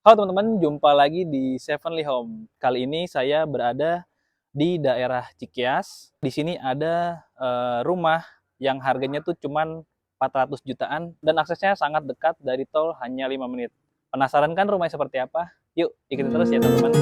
Halo teman-teman, jumpa lagi di Sevenly Home. Kali ini saya berada di daerah Cikias. Di sini ada rumah yang harganya tuh cuman 400 jutaan dan aksesnya sangat dekat dari tol hanya 5 menit. Penasaran kan rumahnya seperti apa? Yuk, ikutin terus ya teman-teman.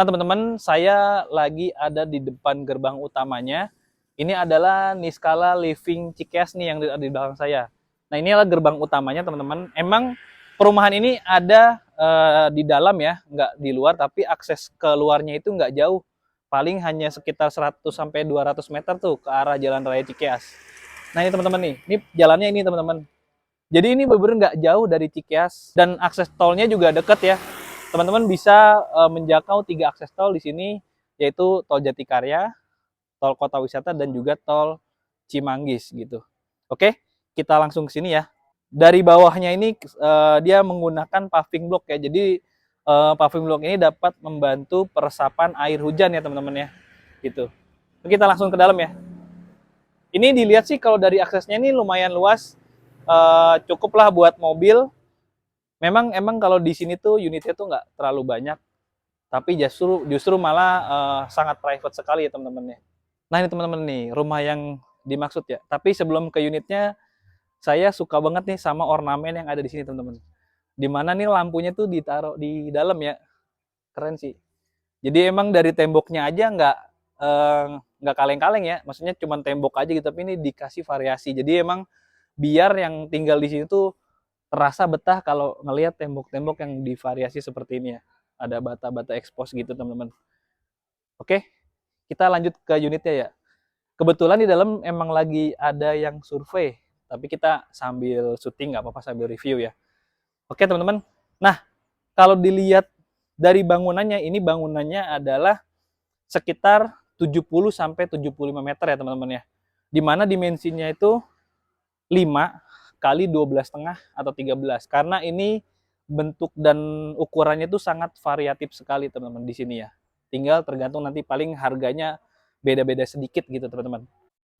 Nah teman-teman, saya lagi ada di depan gerbang utamanya. Ini adalah Niskala Living Cikeas nih yang ada di belakang saya. Nah ini adalah gerbang utamanya teman-teman. Emang perumahan ini ada di dalam ya, nggak di luar, tapi akses keluarnya itu nggak jauh. Paling hanya sekitar 100-200 meter tuh ke arah Jalan Raya Cikeas. Nah ini teman-teman nih, ini jalannya ini teman-teman. Jadi ini benar-benar nggak jauh dari Cikeas dan akses tolnya juga deket ya. Teman-teman bisa menjangkau 3 akses tol di sini, yaitu tol Jatikarya, tol Kota Wisata, dan juga tol Cimanggis gitu. Oke, kita langsung ke sini ya. Dari bawahnya ini dia menggunakan paving block ya. Jadi paving block ini dapat membantu peresapan air hujan ya teman-teman ya. Gitu. Kita langsung ke dalam ya. Ini dilihat sih kalau dari aksesnya ini lumayan luas, cukuplah buat mobil. Emang kalau di sini tuh unitnya tuh nggak terlalu banyak, tapi justru malah sangat private sekali ya teman-teman ya. Nah ini teman-teman nih rumah yang dimaksud ya. Tapi sebelum ke unitnya, saya suka banget nih sama ornamen yang ada di sini teman-teman. Dimana nih lampunya tuh ditaruh di dalam ya, keren sih. Jadi emang dari temboknya aja nggak kaleng-kaleng ya, maksudnya cuma tembok aja gitu, tapi ini dikasih variasi. Jadi emang biar yang tinggal di sini tuh terasa betah kalau ngelihat tembok-tembok yang divariasi seperti ini ya. Ada bata-bata expose gitu teman-teman. Oke, kita lanjut ke unitnya ya. Kebetulan di dalam emang lagi ada yang survei, tapi kita sambil syuting nggak apa-apa, sambil review ya. Oke teman-teman. Nah, kalau dilihat dari bangunannya, ini bangunannya adalah sekitar 70-75 meter ya teman-teman ya. Dimana dimensinya itu 5 kali 12,5 atau 13. Karena ini bentuk dan ukurannya itu sangat variatif sekali teman-teman di sini ya. Tinggal tergantung nanti paling harganya beda-beda sedikit gitu teman-teman.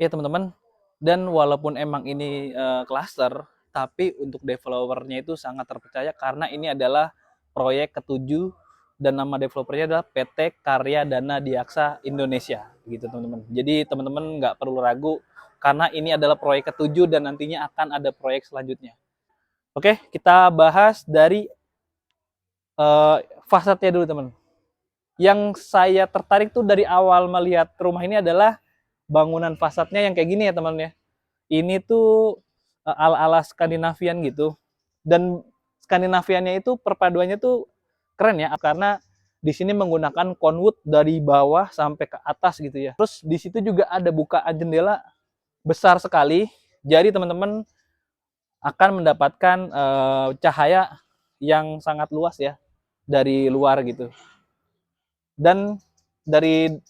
Ya teman-teman, dan walaupun emang ini cluster, tapi untuk developernya itu sangat terpercaya karena ini adalah proyek ketujuh dan nama developernya adalah PT Karya Dana Diaksa Indonesia gitu teman-teman. Jadi teman-teman nggak perlu ragu karena ini adalah proyek ketujuh dan nantinya akan ada proyek selanjutnya. Oke, kita bahas dari fasadnya dulu teman. Yang saya tertarik tuh dari awal melihat rumah ini adalah bangunan fasadnya yang kayak gini ya teman ya. Ini tuh ala-ala Skandinavian gitu. Dan Skandinaviannya itu perpaduannya tuh keren ya karena di sini menggunakan conwood dari bawah sampai ke atas gitu ya. Terus di situ juga ada bukaan jendela besar sekali. Jadi teman-teman akan mendapatkan cahaya yang sangat luas ya dari luar gitu. Dan dari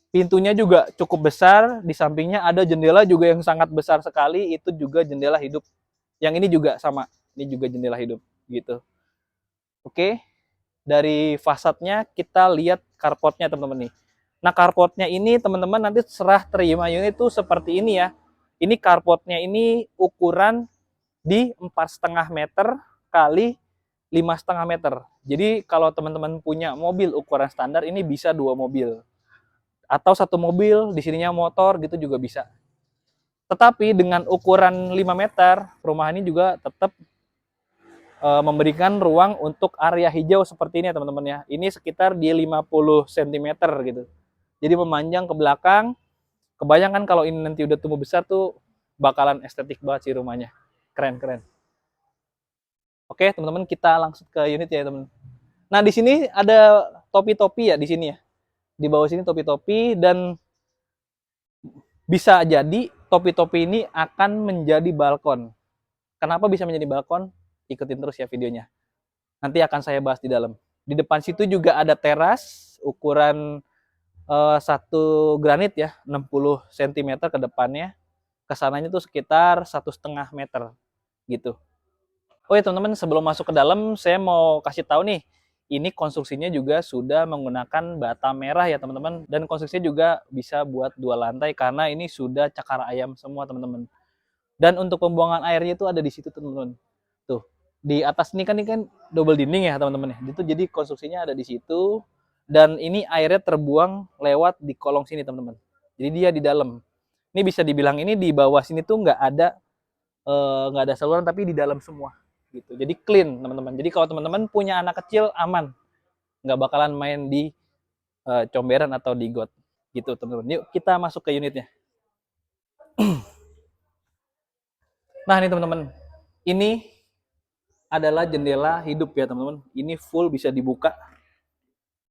pintunya juga cukup besar, di sampingnya ada jendela juga yang sangat besar sekali, itu juga jendela hidup. Yang ini juga sama, ini juga jendela hidup gitu. Oke, dari fasadnya kita lihat carportnya teman-teman nih. Nah carportnya ini teman-teman nanti serah terima unit itu seperti ini ya. Ini carportnya ini ukuran di 4,5 meter kali 5,5 meter. Jadi kalau teman-teman punya mobil ukuran standar ini bisa 2 mobil. Atau 1 mobil, di sininya motor gitu juga bisa. Tetapi dengan ukuran 5 meter, perumahan ini juga tetap memberikan ruang untuk area hijau seperti ini ya teman-teman ya. Ini sekitar di 50 cm gitu. Jadi memanjang ke belakang. Kebayang kan kalau ini nanti udah tumbuh besar tuh bakalan estetik banget sih rumahnya. Keren-keren. Oke teman-teman, kita langsung ke unit ya teman. Nah di sini ada topi-topi ya di sini ya. Di bawah sini topi-topi dan bisa jadi topi-topi ini akan menjadi balkon. Kenapa bisa menjadi balkon? Ikutin terus ya videonya. Nanti akan saya bahas di dalam. Di depan situ juga ada teras ukuran satu granit ya, 60 cm ke depannya. Kesananya tuh sekitar 1,5 meter gitu. Oh ya teman-teman, sebelum masuk ke dalam saya mau kasih tahu nih, ini konstruksinya juga sudah menggunakan bata merah ya teman-teman, dan konstruksinya juga bisa buat 2 lantai karena ini sudah cakar ayam semua teman-teman. Dan untuk pembuangan airnya itu ada di situ teman-teman. Tuh, di atas ini kan double dinding ya teman-teman ya. Itu jadi konstruksinya ada di situ, dan ini airnya terbuang lewat di kolong sini teman-teman. Jadi dia di dalam. Ini bisa dibilang ini di bawah sini tuh nggak ada saluran tapi di dalam semua gitu. Jadi clean teman-teman. Jadi kalau teman-teman punya anak kecil aman, nggak bakalan main di comberan atau di got gitu teman-teman. Yuk kita masuk ke unitnya. Nah ini teman-teman, ini adalah jendela hidup ya teman-teman. Ini full bisa dibuka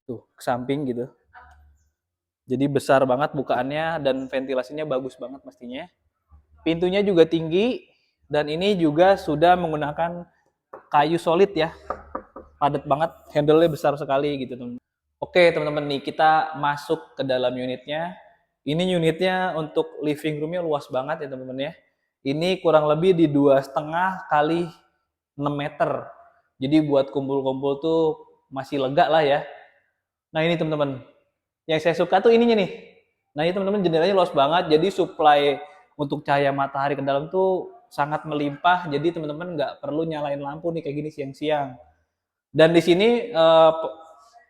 tuh ke samping gitu. Jadi besar banget bukaannya dan ventilasinya bagus banget pastinya. Pintunya juga tinggi dan ini juga sudah menggunakan kayu solid ya. Padat banget, handle-nya besar sekali gitu teman-teman. Oke teman-teman nih kita masuk ke dalam unitnya. Ini unitnya untuk living roomnya luas banget ya teman-teman ya. Ini kurang lebih di 2,5 kali 6 meter. Jadi buat kumpul-kumpul tuh masih lega lah ya. Nah ini teman-teman, yang saya suka tuh ininya nih. Nah ini teman-teman jendelanya luas banget, jadi supply untuk cahaya matahari ke dalam tuh sangat melimpah. Jadi teman-teman nggak perlu nyalain lampu nih kayak gini siang-siang. Dan di sini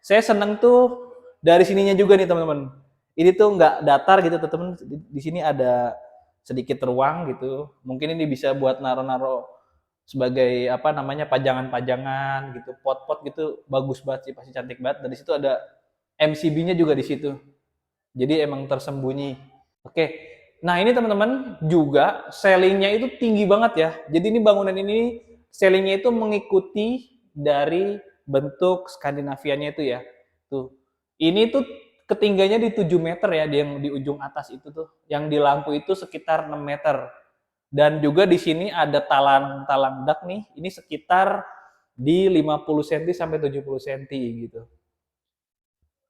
saya seneng tuh dari sininya juga nih teman-teman. Ini tuh nggak datar gitu teman-teman. Di sini ada sedikit ruang gitu. Mungkin ini bisa buat naro-naro sebagai apa namanya pajangan-pajangan gitu, pot-pot gitu bagus banget sih, pasti cantik banget. Dan di situ ada MCB-nya juga di situ. Jadi emang tersembunyi. Oke. Nah, ini teman-teman juga ceilingnya itu tinggi banget ya. Jadi ini bangunan ini ceilingnya itu mengikuti dari bentuk Skandinavianya itu ya. Tuh. Ini tuh ketinggiannya di 7 meter ya, yang di ujung atas itu tuh. Yang di lampu itu sekitar 6 meter. Dan juga di sini ada talang dak nih, ini sekitar di 50 cm sampai 70 cm gitu.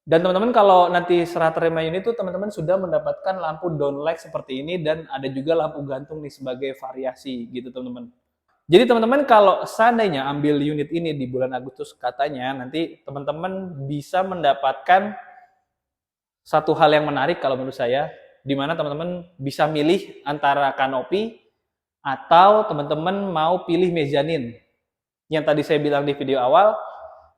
Dan teman-teman kalau nanti serah terima unit itu teman-teman sudah mendapatkan lampu downlight seperti ini dan ada juga lampu gantung nih sebagai variasi gitu teman-teman. Jadi teman-teman kalau seandainya ambil unit ini di bulan Agustus katanya nanti teman-teman bisa mendapatkan satu hal yang menarik kalau menurut saya, di mana teman-teman bisa milih antara kanopi atau teman-teman mau pilih mezanin. Yang tadi saya bilang di video awal,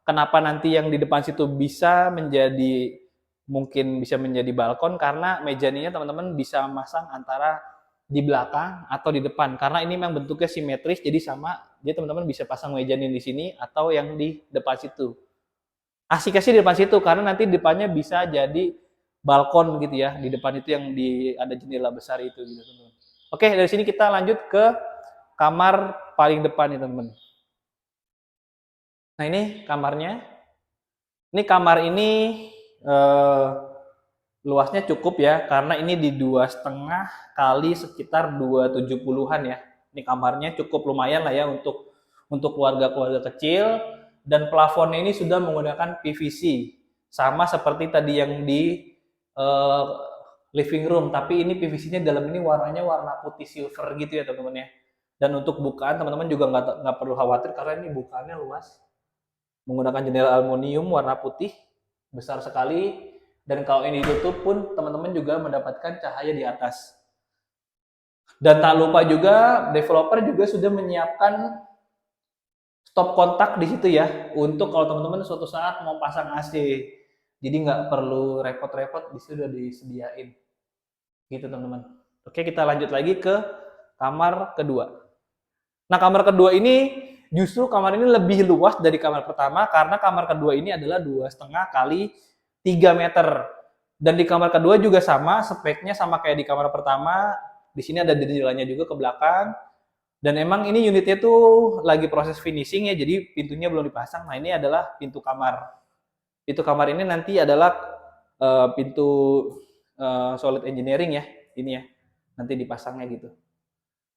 kenapa nanti yang di depan situ bisa menjadi mungkin bisa menjadi balkon karena mezaninnya teman-teman bisa masang antara di belakang atau di depan karena ini memang bentuknya simetris jadi sama, jadi teman-teman bisa pasang mezanin di sini atau yang di depan situ. Asiknya sih di depan situ karena nanti depannya bisa jadi balkon gitu ya, di depan itu yang ada jendela besar itu gitu teman-teman. Oke, dari sini kita lanjut ke kamar paling depan nih teman-teman. Nah ini kamarnya. Ini kamar ini luasnya cukup ya, karena ini di 2,5 kali sekitar 270-an ya. Ini kamarnya cukup lumayan lah ya untuk keluarga-keluarga kecil. Dan plafonnya ini sudah menggunakan PVC. Sama seperti tadi yang di living room, tapi ini PVC-nya dalam ini warnanya warna putih silver gitu ya teman-teman ya. Dan untuk bukaan teman-teman juga nggak perlu khawatir karena ini bukaannya luas. Menggunakan jendela aluminium warna putih besar sekali, dan kalau ini ditutup pun teman-teman juga mendapatkan cahaya di atas. Dan tak lupa juga developer juga sudah menyiapkan stop kontak di situ ya, untuk kalau teman-teman suatu saat mau pasang AC. Jadi nggak perlu repot-repot, di situ sudah disediain. Gitu teman-teman. Oke, kita lanjut lagi ke kamar kedua. Nah, kamar kedua ini justru kamar ini lebih luas dari kamar pertama karena kamar kedua ini adalah 2,5 kali 3 meter. Dan di kamar kedua juga sama, speknya sama kayak di kamar pertama. Di sini ada jendelanya juga ke belakang. Dan emang ini unitnya tuh lagi proses finishing ya, jadi pintunya belum dipasang. Nah, ini adalah pintu kamar. Pintu kamar ini nanti adalah pintu solid engineering ya, ini ya. nanti dipasangnya gitu.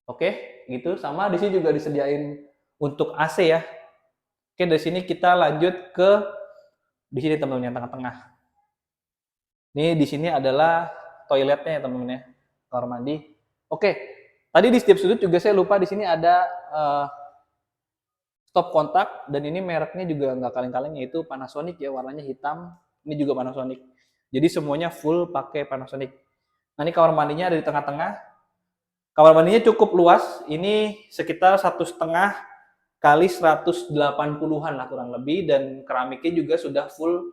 Oke, gitu. Sama di sini juga disediain untuk AC ya. Oke, dari sini kita lanjut ke di sini teman-teman yang tengah-tengah. Ini di sini adalah toiletnya ya teman-teman ya, kamar mandi. Oke, tadi di setiap sudut juga saya lupa di sini ada stop kontak, dan ini mereknya juga nggak kaleng-kaleng, yaitu Panasonic ya, warnanya hitam. Ini juga Panasonic. Jadi semuanya full pakai Panasonic. Nah ini kamar mandinya ada di tengah-tengah. Kamar mandinya cukup luas. Ini sekitar 1,5 kali 180-an lah kurang lebih, dan keramiknya juga sudah full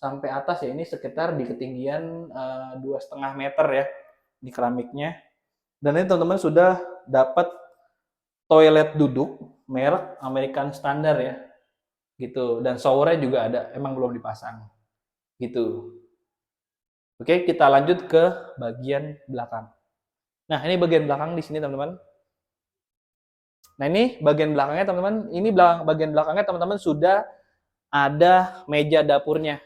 sampai atas ya. Ini sekitar di ketinggian 2,5 meter ya di keramiknya. Dan ini teman-teman sudah dapat toilet duduk merek American Standard ya, gitu. Dan showernya juga ada, emang belum dipasang, gitu. Oke, kita lanjut ke bagian belakang. Nah, ini bagian belakang di sini teman-teman. Nah, ini bagian belakangnya teman-teman. Ini bagian belakangnya teman-teman sudah ada meja dapurnya.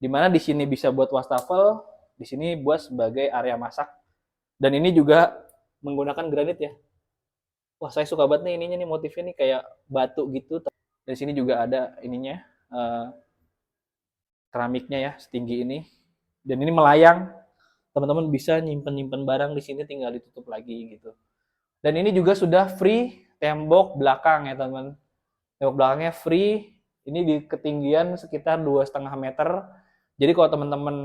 Dimana di sini bisa buat wastafel, di sini buat sebagai area masak. Dan ini juga menggunakan granit ya. Wah, saya suka banget nih ininya nih, motifnya nih kayak batu gitu. Dari sini juga ada ininya, keramiknya ya, setinggi ini. Dan ini melayang. Teman-teman bisa nyimpen-nyimpen barang di sini, tinggal ditutup lagi gitu. Dan ini juga sudah free tembok belakang ya, teman-teman. Tembok belakangnya free. Ini di ketinggian sekitar 2,5 meter. Jadi kalau teman-teman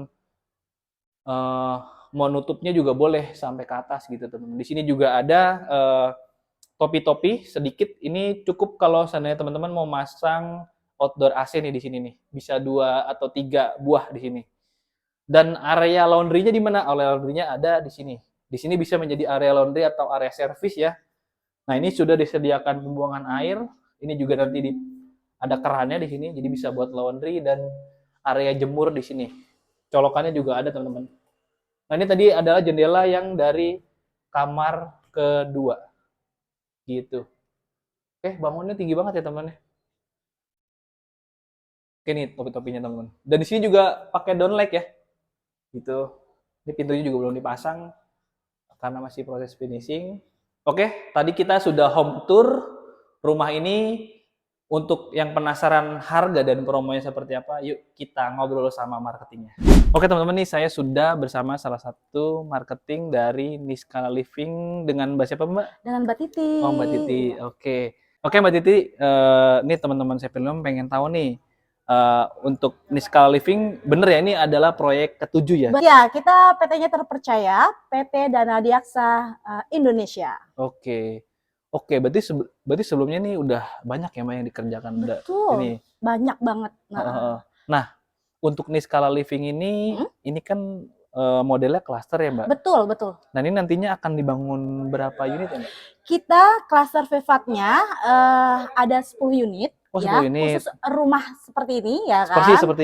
mau nutupnya juga boleh sampai ke atas gitu, teman-teman. Di sini juga ada topi-topi sedikit. Ini cukup kalau seandainya teman-teman mau masang outdoor AC nih di sini nih. Bisa 2 atau 3 buah di sini. Dan area laundry-nya di mana? Area laundry-nya ada di sini. Di sini bisa menjadi area laundry atau area service ya. Nah, ini sudah disediakan pembuangan air. Ini juga nanti ada kerannya di sini, jadi bisa buat laundry, dan area jemur di sini. Colokannya juga ada, teman-teman. Nah, ini tadi adalah jendela yang dari kamar kedua. Gitu. Oke, bangunnya tinggi banget ya, teman-teman. Oke, nih topi-topinya, teman-teman. Dan di sini juga pakai downlight ya. Gitu. Ini pintunya juga belum dipasang karena masih proses finishing. Oke, tadi kita sudah home tour rumah ini. Untuk yang penasaran harga dan promonya seperti apa, yuk kita ngobrol sama marketingnya. Oke teman-teman, nih saya sudah bersama salah satu marketing dari Niskala Living dengan Mbak siapa, Mbak? Dengan Mbak Titi. Oh, Mbak Titi. Oke, Mbak Titi, nih teman-teman saya pengen tahu nih, untuk Niskala Living, bener ya ini adalah proyek ke-7 ya? Ya, kita PT-nya terpercaya, PT Dana Adiaksa Indonesia. Oke, berarti sebelumnya nih udah banyak ya Mbak yang dikerjakan. Betul, ini. banyak banget. Nah, untuk Niskala Living ini kan modelnya klaster ya Mbak? Betul. Nah, ini nantinya akan dibangun berapa unit ya Mbak? Kita klaster Vivatnya ada 10 unit. Oh, 10 ya, unit. Khusus rumah seperti ini ya kan? Seperti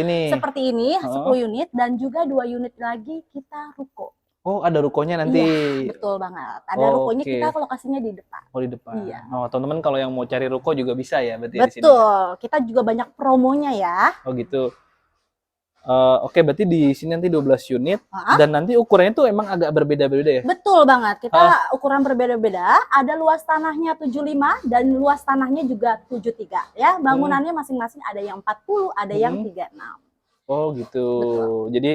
ini. 10 unit, dan juga 2 unit lagi kita ruko. Oh, ada rukonya nanti. Iya, betul banget. Ada rukonya, kita lokasinya di depan. Oh, di depan. Iya. Oh, teman-teman kalau yang mau cari ruko juga bisa ya berarti di sini. Betul. Kita juga banyak promonya ya. Oh, gitu. Oke, berarti di sini nanti 12 unit. Dan nanti ukurannya tuh emang agak berbeda-beda ya? Betul banget. Kita ukuran berbeda-beda. Ada luas tanahnya 75 dan luas tanahnya juga 73 ya. Bangunannya masing-masing ada yang 40, ada yang 36. Oh, gitu. Betul. Jadi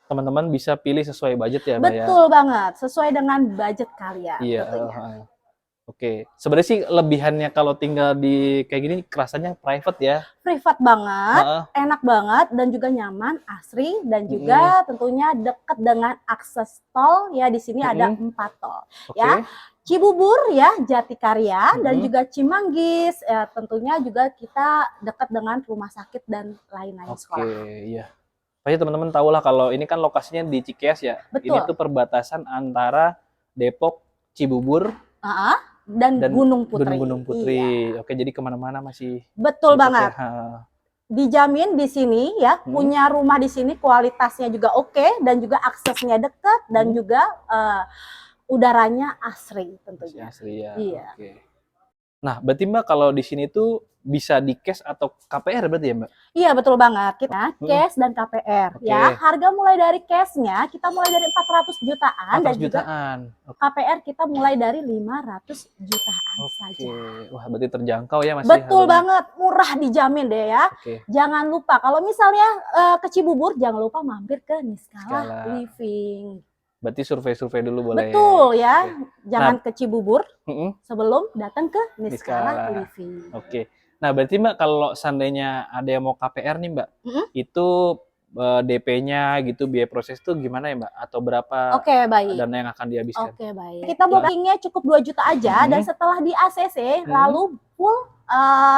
teman-teman bisa pilih sesuai budget ya, Mbak ya? Betul banget, sesuai dengan budget kalian. Iya. Oke, sebenarnya sih lebihannya kalau tinggal di kayak gini kerasanya private ya? Private banget, enak banget, dan juga nyaman, asri, dan juga tentunya dekat dengan akses tol ya. Di sini ada 4 tol ya. Cibubur ya, Jatikarya, dan juga Cimanggis. Tentunya juga kita dekat dengan rumah sakit dan lain-lain sekolah. Oke, iya. Pasti teman-teman tahu lah kalau ini kan lokasinya di Cikeas ya. Betul. Ini tuh perbatasan antara Depok, Cibubur, dan Gunung Putri. Iya. Oke, jadi kemana-mana masih. Betul banget. Dijamin di sini ya, punya rumah di sini kualitasnya juga oke, dan juga aksesnya dekat, dan juga udaranya asri tentunya. Asri ya. Iya. Oke. Nah, berarti Mbak kalau di sini tuh bisa di cash atau KPR berarti ya, Mbak? Iya, betul banget. Kita cash dan KPR Oke. ya. Harga mulai dari cashnya kita mulai dari 400 jutaan dan 400 juga jutaan. KPR kita mulai dari 500 jutaan Oke. saja. Wah, berarti terjangkau ya masih Betul harganya. banget, murah dijamin deh ya. Oke. Jangan lupa kalau misalnya ke Cibubur jangan lupa mampir ke Niskala Skala. Living. Berarti survei-survei dulu boleh. Betul ya. Oke. Jangan ke Cibubur Mm-mm. sebelum datang ke Niskala. Niskala Living. Oke. Nah, berarti Mbak kalau seandainya ada yang mau KPR nih, Mbak, Mm-mm. itu DP-nya gitu biaya proses tuh gimana ya, Mbak? Atau berapa Oke, baik. dana yang akan dihabiskan? Oke, baik. Kita bookingnya cukup 2 juta aja dan setelah di ACC lalu full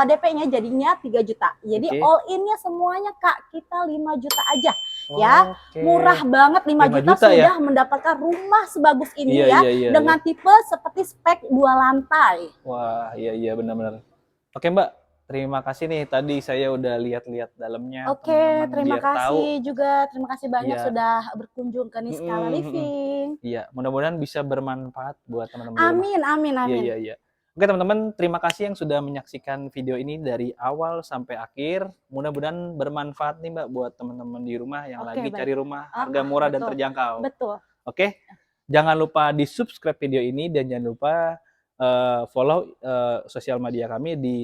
DP-nya jadinya 3 juta. Jadi Oke. all in-nya semuanya Kak, kita 5 juta aja. Ya, Oke. murah banget 5 5 juta juta ya? sudah mendapatkan rumah sebagus ini Iya, ya iya, dengan tipe seperti spek 2 lantai. Wah, iya benar-benar. Oke, Mbak. Terima kasih nih tadi saya udah lihat-lihat dalamnya Oke, teman-teman terima biar tahu. kasih juga. Terima kasih banyak Iya. sudah berkunjung ke Niskala Mm-mm, Living. Iya, mudah-mudahan bisa bermanfaat buat teman-teman di rumah. Amin, amin, amin. Iya. Oke, teman-teman, terima kasih yang sudah menyaksikan video ini dari awal sampai akhir. Mudah-mudahan bermanfaat nih, Mbak, buat teman-teman di rumah yang Oke, lagi baik. cari rumah harga murah dan betul. terjangkau. Betul. Oke, jangan lupa di-subscribe video ini dan jangan lupa follow sosial media kami di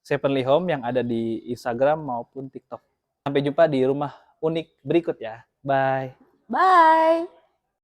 Sevenly Home yang ada di Instagram maupun TikTok. Sampai jumpa di rumah unik berikut ya. Bye. Bye.